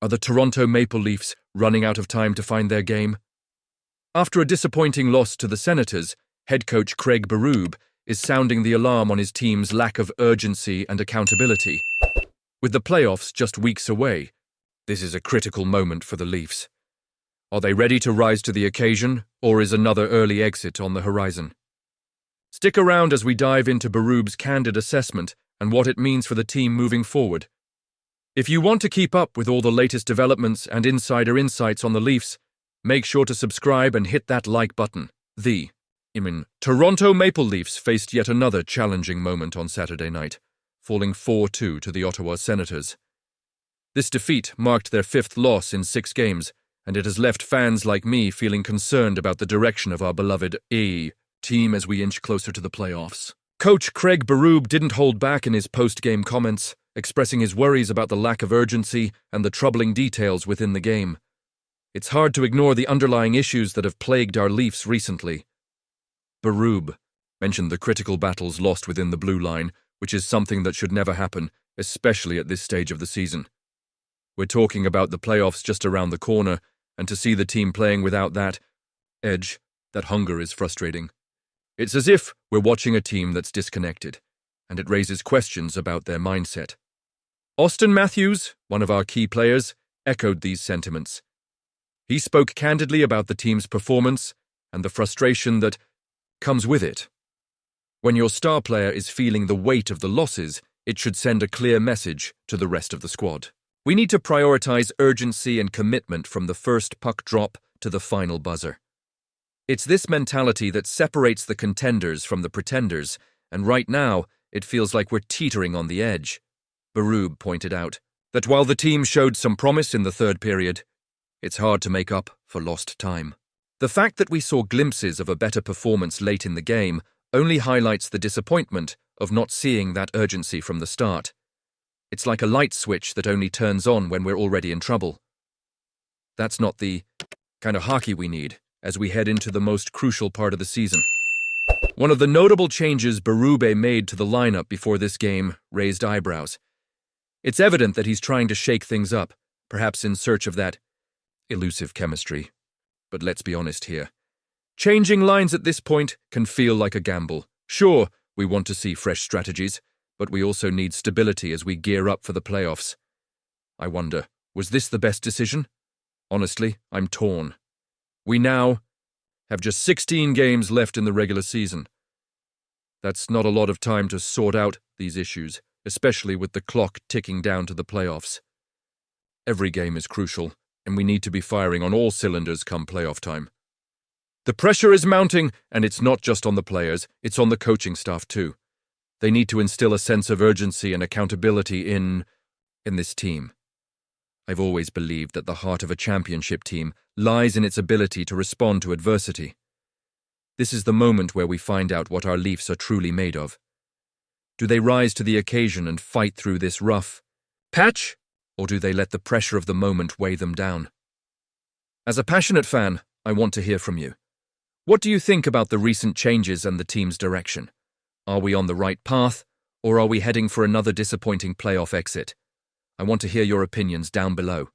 Are the Toronto Maple Leafs running out of time to find their game? After a disappointing loss to the Senators, head coach Craig Berube is sounding the alarm on his team's lack of urgency and accountability. With the playoffs just weeks away, this is a critical moment for the Leafs. Are they ready to rise to the occasion, or is another early exit on the horizon? Stick around as we dive into Berube's candid assessment and what it means for the team moving forward. If you want to keep up with all the latest developments and insider insights on the Leafs, make sure to subscribe and hit that like button. Toronto Maple Leafs faced yet another challenging moment on Saturday night, falling 4-2 to the Ottawa Senators. This defeat marked their 5th loss in 6 games, and it has left fans like me feeling concerned about the direction of our beloved team as we inch closer to the playoffs. Coach Craig Berube didn't hold back in his post-game comments, expressing his worries about the lack of urgency and the troubling details within the game. It's hard to ignore the underlying issues that have plagued our Leafs recently. Berube mentioned the critical battles lost within the blue line, which is something that should never happen, especially at this stage of the season. We're talking about the playoffs just around the corner, and to see the team playing without that edge, that hunger is frustrating. It's as if we're watching a team that's disconnected, and it raises questions about their mindset. Austin Matthews, one of our key players, echoed these sentiments. He spoke candidly about the team's performance and the frustration that comes with it. When your star player is feeling the weight of the losses, it should send a clear message to the rest of the squad. We need to prioritize urgency and commitment from the first puck drop to the final buzzer. It's this mentality that separates the contenders from the pretenders, and right now, it feels like we're teetering on the edge. Berube pointed out that while the team showed some promise in the third period, it's hard to make up for lost time. The fact that we saw glimpses of a better performance late in the game only highlights the disappointment of not seeing that urgency from the start. It's like a light switch that only turns on when we're already in trouble. That's not the kind of hockey we need as we head into the most crucial part of the season. One of the notable changes Berube made to the lineup before this game raised eyebrows. It's evident that he's trying to shake things up, perhaps in search of that elusive chemistry. But let's be honest here. Changing lines at this point can feel like a gamble. Sure, we want to see fresh strategies, but we also need stability as we gear up for the playoffs. I wonder, was this the best decision? Honestly, I'm torn. We now have just 16 games left in the regular season. That's not a lot of time to sort out these issues, especially with the clock ticking down to the playoffs. Every game is crucial, and we need to be firing on all cylinders come playoff time. The pressure is mounting, and it's not just on the players, it's on the coaching staff too. They need to instill a sense of urgency and accountability in this team. I've always believed that the heart of a championship team lies in its ability to respond to adversity. This is the moment where we find out what our Leafs are truly made of. Do they rise to the occasion and fight through this rough patch, or do they let the pressure of the moment weigh them down? As a passionate fan, I want to hear from you. What do you think about the recent changes and the team's direction? Are we on the right path, or are we heading for another disappointing playoff exit? I want to hear your opinions down below.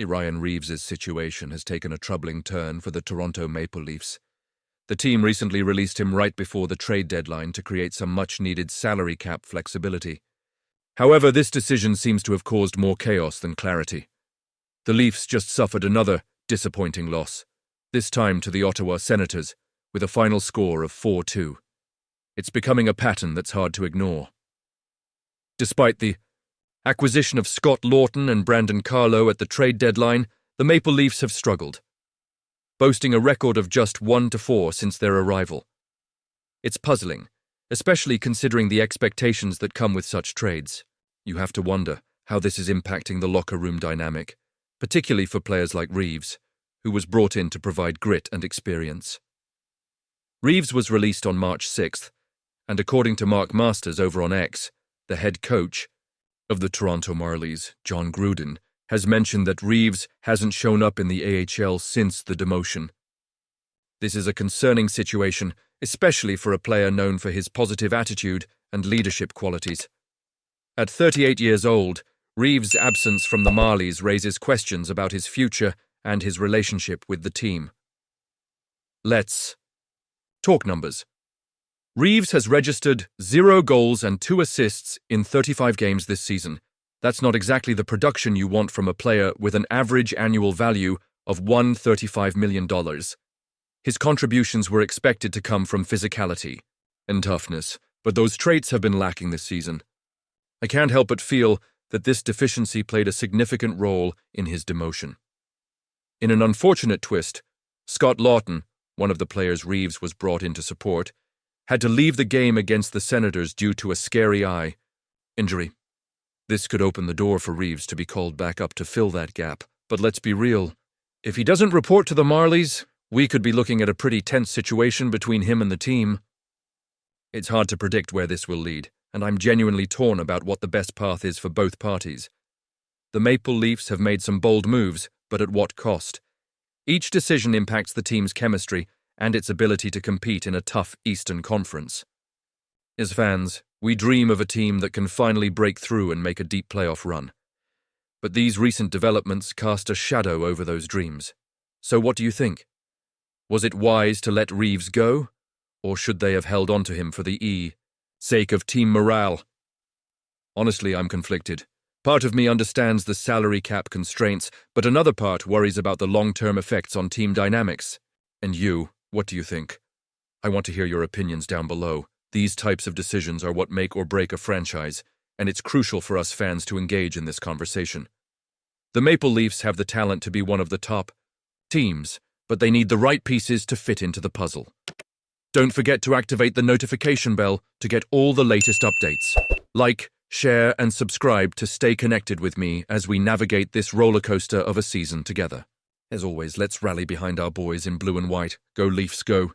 Ryan Reaves' situation has taken a troubling turn for the Toronto Maple Leafs. The team recently released him right before the trade deadline to create some much-needed salary cap flexibility. However, this decision seems to have caused more chaos than clarity. The Leafs just suffered another disappointing loss, this time to the Ottawa Senators, with a final score of 4-2. It's becoming a pattern that's hard to ignore. Despite the acquisition of Scott Lawton and Brandon Carlo at the trade deadline, the Maple Leafs have struggled, boasting a record of just 1-4 since their arrival. It's puzzling, especially considering the expectations that come with such trades. You have to wonder how this is impacting the locker room dynamic, particularly for players like Reaves, who was brought in to provide grit and experience. Reaves was released on March 6th, and according to Mark Masters over on X, the head coach of the Toronto Marlies, John Gruden, has mentioned that Reaves hasn't shown up in the AHL since the demotion. This is a concerning situation, especially for a player known for his positive attitude and leadership qualities. At 38 years old, Reaves' absence from the Marlies raises questions about his future and his relationship with the team. Let's talk numbers. Reaves has registered 0 goals and 2 assists in 35 games this season. That's not exactly the production you want from a player with an average annual value of $135 million. His contributions were expected to come from physicality and toughness, but those traits have been lacking this season. I can't help but feel that this deficiency played a significant role in his demotion. In an unfortunate twist, Scott Lawton, one of the players Reaves was brought in to support, had to leave the game against the Senators due to a scary eye injury. This could open the door for Reaves to be called back up to fill that gap, but let's be real. If he doesn't report to the Marlies, we could be looking at a pretty tense situation between him and the team. It's hard to predict where this will lead, and I'm genuinely torn about what the best path is for both parties. The Maple Leafs have made some bold moves, but at what cost? Each decision impacts the team's chemistry and its ability to compete in a tough Eastern Conference. As fans, we dream of a team that can finally break through and make a deep playoff run. But these recent developments cast a shadow over those dreams. So what do you think? Was it wise to let Reaves go? Or should they have held on to him for the sake of team morale? Honestly, I'm conflicted. Part of me understands the salary cap constraints, but another part worries about the long-term effects on team dynamics. And you, what do you think? I want to hear your opinions down below. These types of decisions are what make or break a franchise, and it's crucial for us fans to engage in this conversation. The Maple Leafs have the talent to be one of the top teams, but they need the right pieces to fit into the puzzle. Don't forget to activate the notification bell to get all the latest updates. Like, share, and subscribe to stay connected with me as we navigate this rollercoaster of a season together. As always, let's rally behind our boys in blue and white. Go Leafs, go!